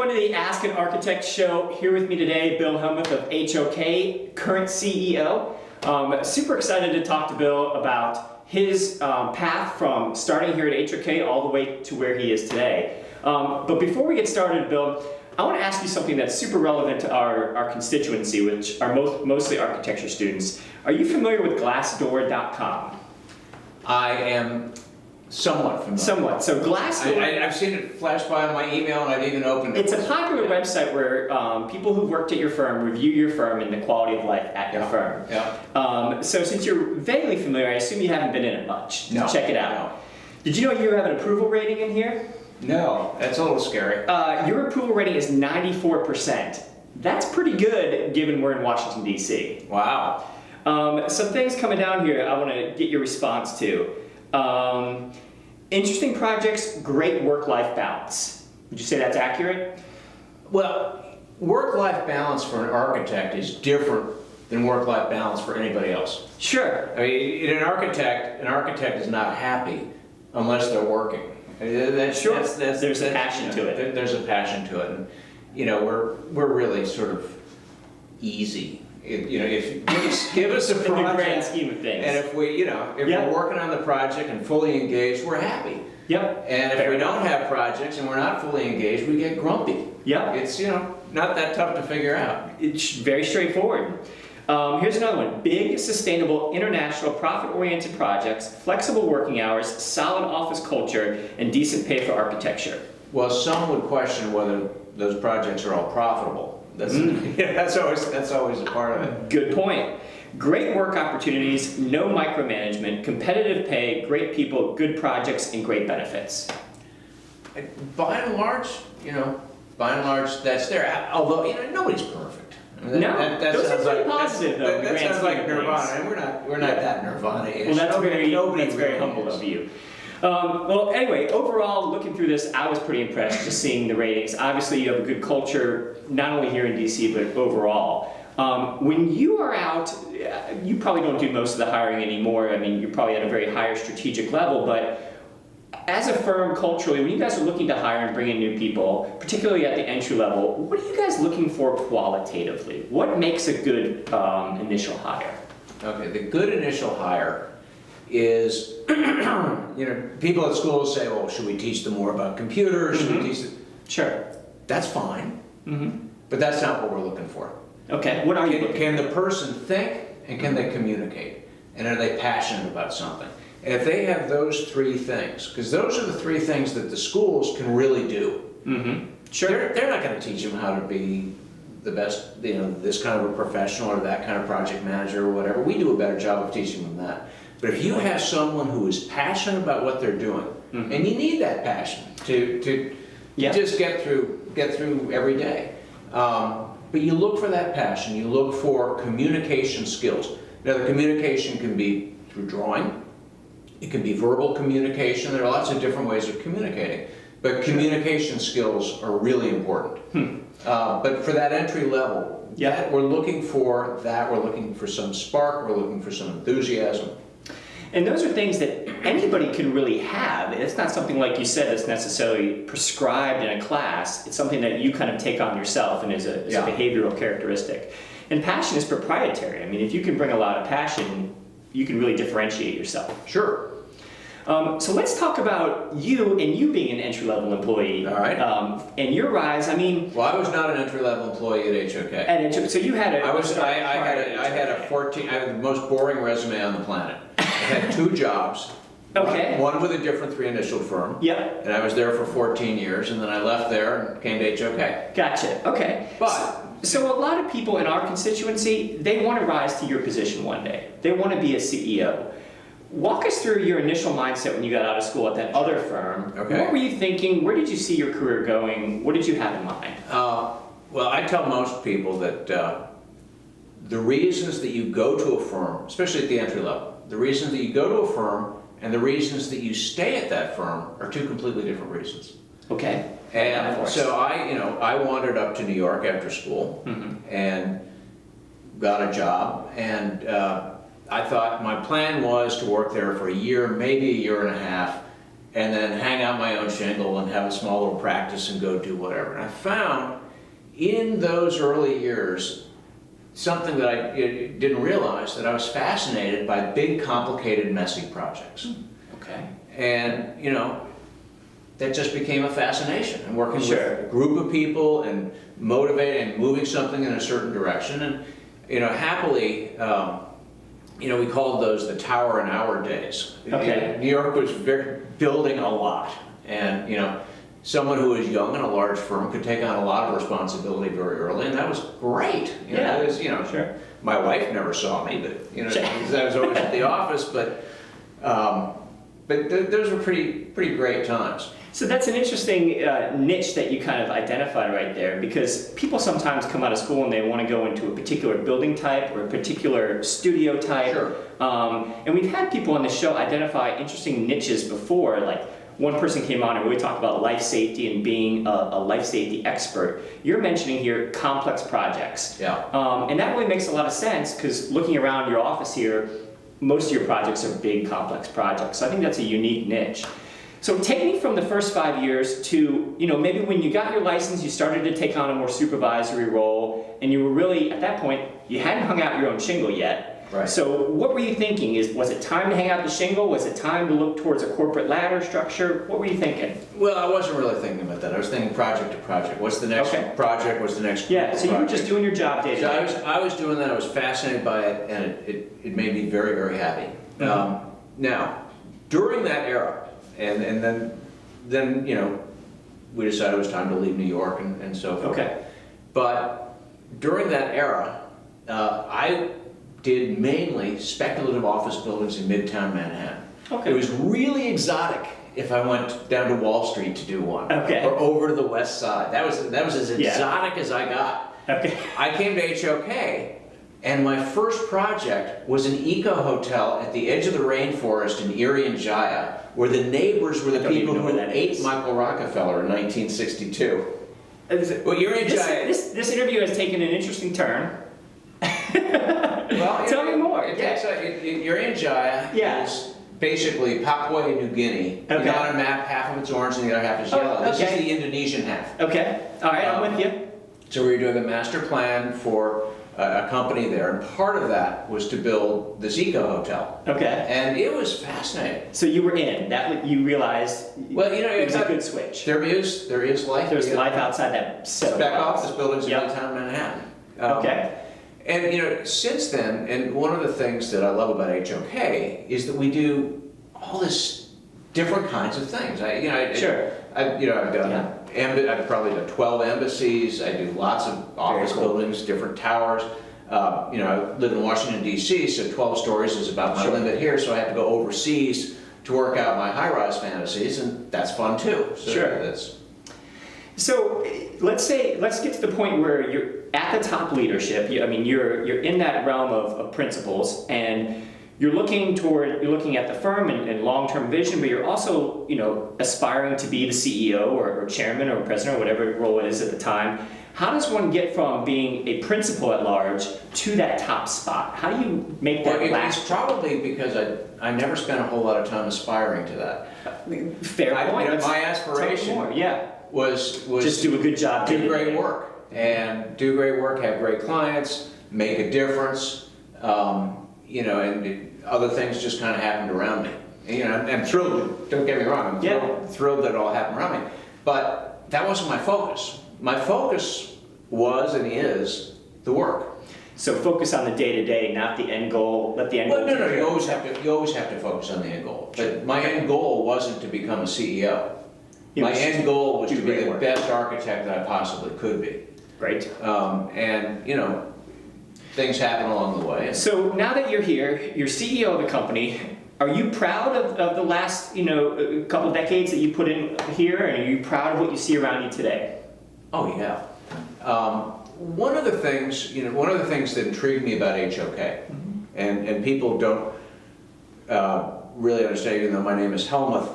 everyone to the Ask an Architect show. Here with me today, Bill Hellmuth of HOK, current CEO. Super excited to talk to Bill about his path from starting here at HOK all the way to where he is today. But before we get started, Bill, I want to ask you something that's super relevant to our constituency, which are mostly architecture students. Are you familiar with Glassdoor.com? I am somewhat familiar. Somewhat. So Glassdoor... I've seen it flash by on my email, and I've even opened it. It's a popular website where people who've worked at your firm review your firm and the quality of life at your firm. Yeah. So since you're vaguely familiar, I assume you haven't been in it much. No. Check it out. No. Did you know you have an approval rating in here? No, that's a little scary. Your approval rating is 94%. That's pretty good given we're in Washington, D.C. Wow. Some things coming down here I want to get your response to. Interesting projects, great work-life balance. Would you say that's accurate? Well, work-life balance for an architect is different than work-life balance for anybody else. Sure. I mean, an architect is not happy unless they're working. There's a passion to it. There's a passion to it, and you know we're really sort of easy. If give us a project, in the grand scheme of things, and if we're working on the project and fully engaged, we're happy. Yep. And if we don't have projects and we're not fully engaged, we get grumpy. Yep. It's not that tough to figure out. It's very straightforward. Here's another one. Big, sustainable, international, profit-oriented projects, flexible working hours, solid office culture, and decent pay for architecture. Well, some would question whether those projects are all profitable. That's always a part of it. Good point. Great work opportunities, no micromanagement, competitive pay, great people, good projects, and great benefits. By and large, that's there. Although nobody's perfect. Those are pretty positive, though. That sounds like nirvana, and we're not that nirvana-ish. Well, that's very humble of you. Well, anyway, overall, looking through this, I was pretty impressed just seeing the ratings. Obviously, you have a good culture, not only here in DC, but overall. When you are out, you probably don't do most of the hiring anymore. I mean, you're probably at a very higher strategic level, but as a firm, culturally, when you guys are looking to hire and bring in new people, particularly at the entry level, what are you guys looking for qualitatively? What makes a good initial hire? Okay, the good initial hire is, people at schools say, well, should we teach them more about computers? Mm-hmm. Should we teach them? Sure. That's fine, Mm-hmm. but that's not what we're looking for. Okay, what are you looking Can the person think, and can they communicate? And are they passionate about something? And if they have those three things, because those are the three things that the schools can really do. Mm-hmm. Sure. They're not going to teach them how to be the best, this kind of a professional or that kind of project manager or whatever. We do a better job of teaching them that. But if you have someone who is passionate about what they're doing, mm-hmm. and you need that passion to just get through every day. But you look for that passion. You look for communication skills. Now, the communication can be through drawing. It can be verbal communication. There are lots of different ways of communicating. But communication skills are really important. But for that entry level, we're looking for that. We're looking for some spark. We're looking for some enthusiasm. And those are things that anybody can really have. It's not something, like you said, that's necessarily prescribed in a class. It's something that you kind of take on yourself and is a behavioral characteristic. And passion is proprietary. I mean, if you can bring a lot of passion, you can really differentiate yourself. Sure. So let's talk about you and you being an entry-level employee. All right. And your rise. I mean, well, I was not an entry-level employee at HOK. So you had a. I had the most boring resume on the planet. I had 2 jobs. Okay. One with a different 3-initial firm. Yep. And I was there for 14 years, and then I left there and came to HOK. Gotcha. Okay. But so a lot of people in our constituency, they want to rise to your position one day. They want to be a CEO. Walk us through your initial mindset when you got out of school at that other firm. Okay. What were you thinking? Where did you see your career going? What did you have in mind? Well, I tell most people that the reasons that you go to a firm, especially at the entry level, the reasons that you go to a firm and the reasons that you stay at that firm are 2 completely different reasons. Okay. And so I wandered up to New York after school and got a job, and I thought my plan was to work there for a year, maybe a year and a half, and then hang out my own shingle and have a small little practice and go do whatever. And I found in those early years something that I didn't realize, that I was fascinated by big, complicated, messy projects. Okay. And, you know, that just became a fascination, and working Sure. with a group of people and motivating and moving something in a certain direction. And, you know, happily, you know, we called those the Tower and Hour days. Okay. New York was building a lot, and, you know, someone who was young in a large firm could take on a lot of responsibility very early, and that was great. You know, Yeah, it was, you know, sure. My wife never saw me, but, you know, because I was always at the office, but those were pretty great times. So that's an interesting niche that you kind of identified right there, because people sometimes come out of school and they want to go into a particular building type or a particular studio type. Sure. And we've had people on the show identify interesting niches before, like one person came on and we talked about life safety and being a life safety expert. You're mentioning here complex projects. Yeah. And that really makes a lot of sense, because looking around your office here, most of your projects are big, complex projects. So I think that's a unique niche. So take me from the first 5 years to, you know, maybe when you got your license, you started to take on a more supervisory role, and you were really, at that point, you hadn't hung out your own shingle yet. Right. So what were you thinking? Was it time to hang out the shingle? Was it time to look towards a corporate ladder structure? What were you thinking? Well, I wasn't really thinking about that. I was thinking project to project. What's the next Okay. project? What's the next Yeah, so you were project? just doing your job day to So day. I was doing that. I was fascinated by it, and it made me very, very happy. Now, during that era, and then you know, we decided it was time to leave New York and so forth. Okay. But during that era, I did mainly speculative office buildings in Midtown Manhattan. Okay. It was really exotic if I went down to Wall Street to do one, Okay. or over to the West Side. That was as Yeah. exotic as I got. Okay. I came to HOK, and my first project was an eco hotel at the edge of the rainforest in Erie and Jaya, where the neighbors were the Don't even people know who where that ate is. Michael Rockefeller in 1962. Well, Erie and Jaya. This interview has taken an interesting turn. Well, Tell me more. Erie and Jaya Yeah. is basically Papua New Guinea. Okay. You know, on a map, half of it's orange and the other half is Oh, yellow. This okay. is the Indonesian half. Okay, all right, I'm with you. So we were doing a master plan for a company there, and part of that was to build this eco hotel. Okay, And it was fascinating. so you were in, that you realized Well, you know, it was a it's good switch. There is life. There's life outside that set of Spec boxes. office buildings in Yep. Midtown Manhattan. Okay, And you know, since then, and one of the things that I love about HOK is that we do all this different kinds of things. Sure. I've done. I've probably done 12 embassies. I do lots of office cool. buildings, different towers. You know, I live in Washington D.C., so 12 stories is about my Sure. limit here. So I have to go overseas to work out my high-rise fantasies, and that's fun too. So Sure. That's, so let's get to the point where you're at the top leadership. You're in that realm of principles, and you're looking at the firm and long-term vision, but you're also, you know, aspiring to be the CEO or chairman or president or whatever role it is at the time. How does one get from being a principal at large to that top spot? How do you make that it's last? probably because I never spent a whole lot of time aspiring to that. Fair point. You know, my Let's talk aspiration more. Yeah. was Just do a good job. do day to great day. work, and do great work, have great clients, make a difference, you know, and other things just kind of happened around me. And, you know, I'm thrilled, don't get me wrong, I'm thrilled that it all happened around me, but that wasn't my focus. My focus was and is the work. So focus on the day to day, not the end goal. Let the end Well, goal. no, take care you of always itself. you always have to focus on the end goal. But my end goal wasn't to become a CEO. It My was end goal was do to be great the work. best architect that I possibly could be. Great. And, you know, things happen along the way. So now that you're here, you're CEO of the company. Are you proud of the last, you know, couple decades that you put in here, and are you proud of what you see around you today? Oh, yeah. One of the things that intrigued me about HOK, and people don't really understand, even though my name is Hellmuth,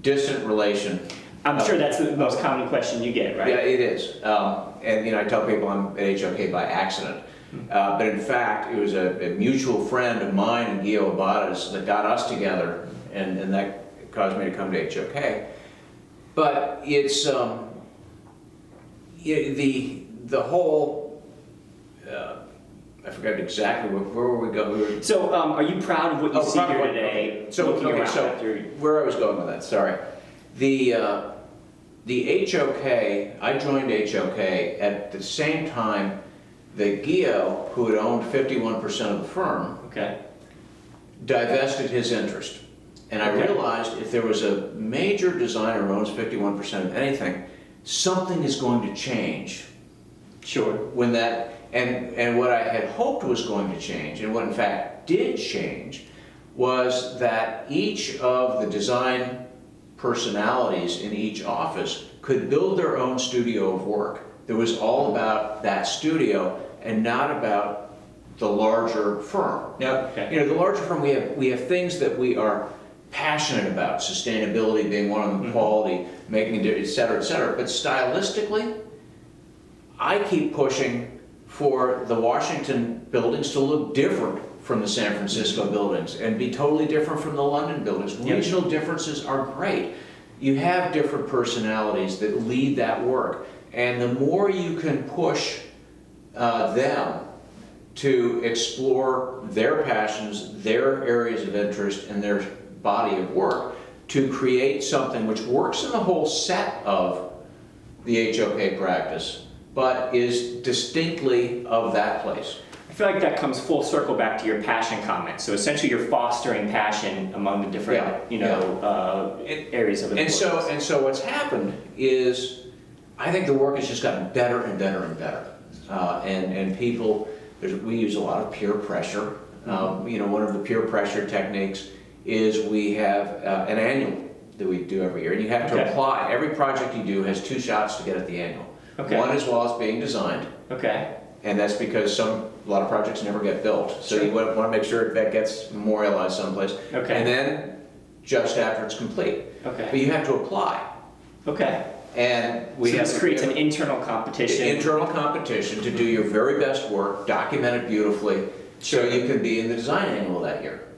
distant relation. I'm sure that's the most common question you get, right? Yeah, it is. And you know, I tell people I'm at HOK by accident. But in fact, it was a mutual friend of mine and Guido Abada's that got us together, and that caused me to come to HOK. But it's the whole. I forgot exactly where were we going. So, are you proud of what you see here today? So, looking around so after... where I was going with that, sorry. The HOK, I joined HOK at the same time that Gio, who had owned 51% of the firm, Okay. divested his interest. And I realized if there was a major designer who owns 51% of anything, something is going to change. Sure. When that, and what I had hoped was going to change, and what in fact did change, was that each of the design personalities in each office could build their own studio of work. It was all about that studio and not about the larger firm. Now, the larger firm, we have things that we are passionate about, sustainability being one of them, quality, making it, et cetera, but stylistically, I keep pushing for the Washington buildings to look different from the San Francisco buildings and be totally different from the London buildings. Regional differences are great. You have different personalities that lead that work, and the more you can push them to explore their passions, their areas of interest, and their body of work to create something which works in the whole set of the HOK practice, but is distinctly of that place. I feel like that comes full circle back to your passion comment. So essentially you're fostering passion among the different, areas of it. And so what's happened is, I think the work has just gotten better and better and better. And people, we use a lot of peer pressure. One of the peer pressure techniques is we have an annual that we do every year, and you have to apply. Every project you do has 2 shots to get at the annual. One is while it's being designed. And that's because a lot of projects never get built. So you want to make sure that gets memorialized someplace. And then just after it's complete. But you have to apply. And this creates an internal competition. Internal competition to do your very best work, document it beautifully, so you can be in the design annual that year.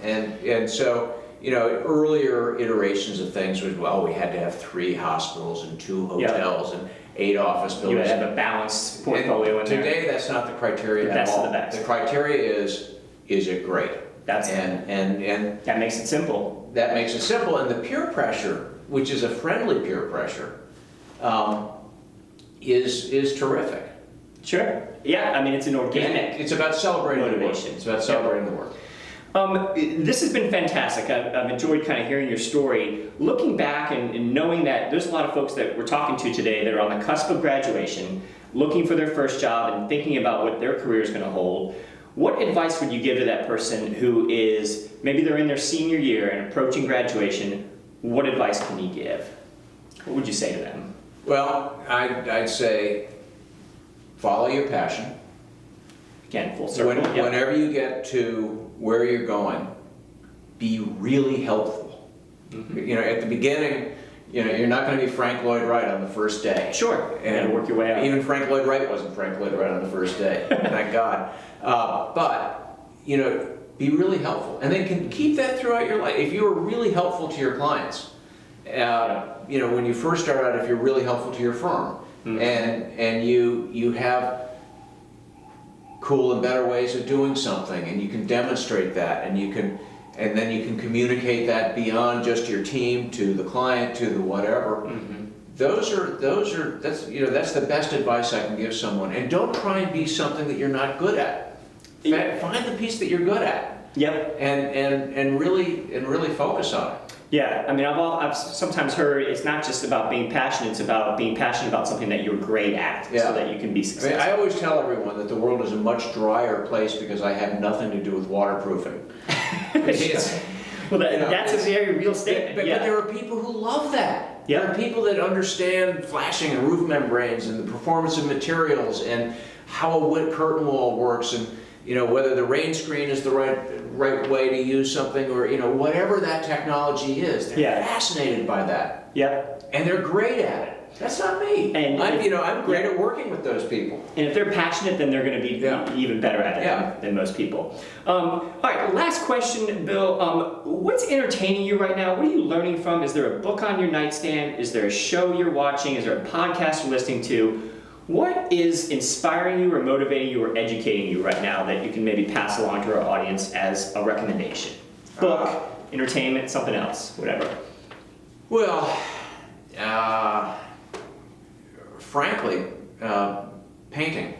And so, earlier iterations of things was, well, we had to have 3 hospitals and 2 hotels and 8 office buildings. You have a balanced portfolio in there. Today, that's not the criteria at all. The best. The criteria is it great? And that makes it simple. That makes it simple, and the peer pressure, which is a friendly peer pressure, is terrific. Sure. Yeah, I mean, it's an organic. It's about celebrating motivation. the work. It's about celebrating the work. This has been fantastic. I've enjoyed kind of hearing your story. Looking back and knowing that there's a lot of folks that we're talking to today that are on the cusp of graduation, looking for their first job and thinking about what their career is going to hold, what advice would you give to that person who is, maybe they're in their senior year and approaching graduation? What advice can you give? What would you say to them? Well, I'd say follow your passion. Again, full circle. Whenever you get to where you're going, be really helpful. At the beginning, you're not going to be Frank Lloyd Wright on the first day. Sure, and work your way up. Even Frank Lloyd Wright wasn't Frank Lloyd Wright on the first day, thank God. But be really helpful, and then keep that throughout your life. If you are really helpful to your clients, when you first start out, if you're really helpful to your firm, and you have cool and better ways of doing something, and you can demonstrate that, and then you can communicate that beyond just your team to the client, to the whatever. That's the best advice I can give someone. And don't try and be something that you're not good at. Find the piece that you're good at. And really focus on it. Yeah, I mean, I've sometimes heard it's not just about being passionate, it's about being passionate about something that you're great at, so that you can be successful. I always tell everyone that the world is a much drier place because I have nothing to do with waterproofing. That's a very real statement. But there are people who love that. There are people that understand flashing and roof membranes and the performance of materials and how a wood curtain wall works, and whether the rain screen is the right way to use something, or whatever that technology is. They're fascinated by that. Yep. And they're great at it. That's not me. And I'm great at working with those people. And if they're passionate, then they're going to be even better at it Yeah. than most people. All right, last question, Bill. What's entertaining you right now? What are you learning from? Is there a book on your nightstand? Is there a show you're watching? Is there a podcast you're listening to? What is inspiring you or motivating you or educating you right now that you can maybe pass along to our audience as a recommendation? Book, entertainment, something else, whatever. Well, frankly, painting.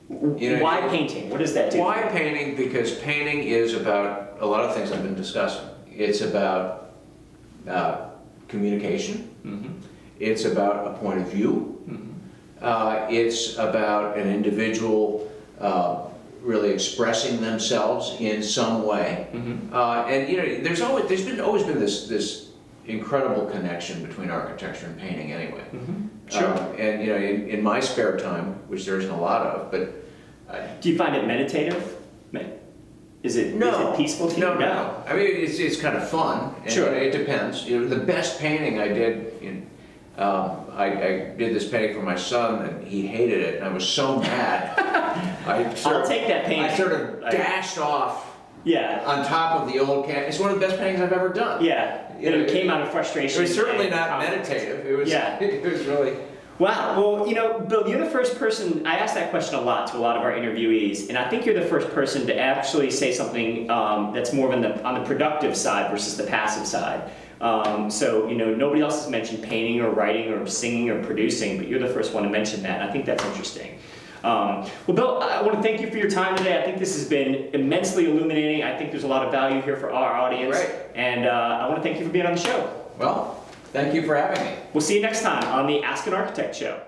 Why painting? What does that do? Why painting? Because painting is about a lot of things I've been discussing. It's about communication. Mm-hmm. It's about a point of view. Mm-hmm. It's about an individual really expressing themselves in some way. Mm-hmm. And there's always been this incredible connection between architecture and painting anyway. Mm-hmm. Sure. And in my spare time, which there isn't a lot of, but do you find it meditative? Is it peaceful to you? No. I mean, it's kind of fun. And Sure. It depends. The best painting I did, I did this painting for my son, and he hated it, and I was so mad. I'll take that painting. I sort of dashed off. Yeah. On top of the old canvas. It's one of the best paintings I've ever done. Yeah. It came out of frustration. It was certainly not conflict. meditative. It was. Yeah. It was really. Wow. Well, Bill, you're the first person. I asked that question a lot to a lot of our interviewees, and I think you're the first person to actually say something that's more on the productive side versus the passive side. So nobody else has mentioned painting or writing or singing or producing, but you're the first one to mention that. And I think that's interesting. Well, Bill, I want to thank you for your time today. I think this has been immensely illuminating. I think there's a lot of value here for our audience. Right. And I want to thank you for being on the show. Well, thank you for having me. We'll see you next time on the Ask an Architect Show.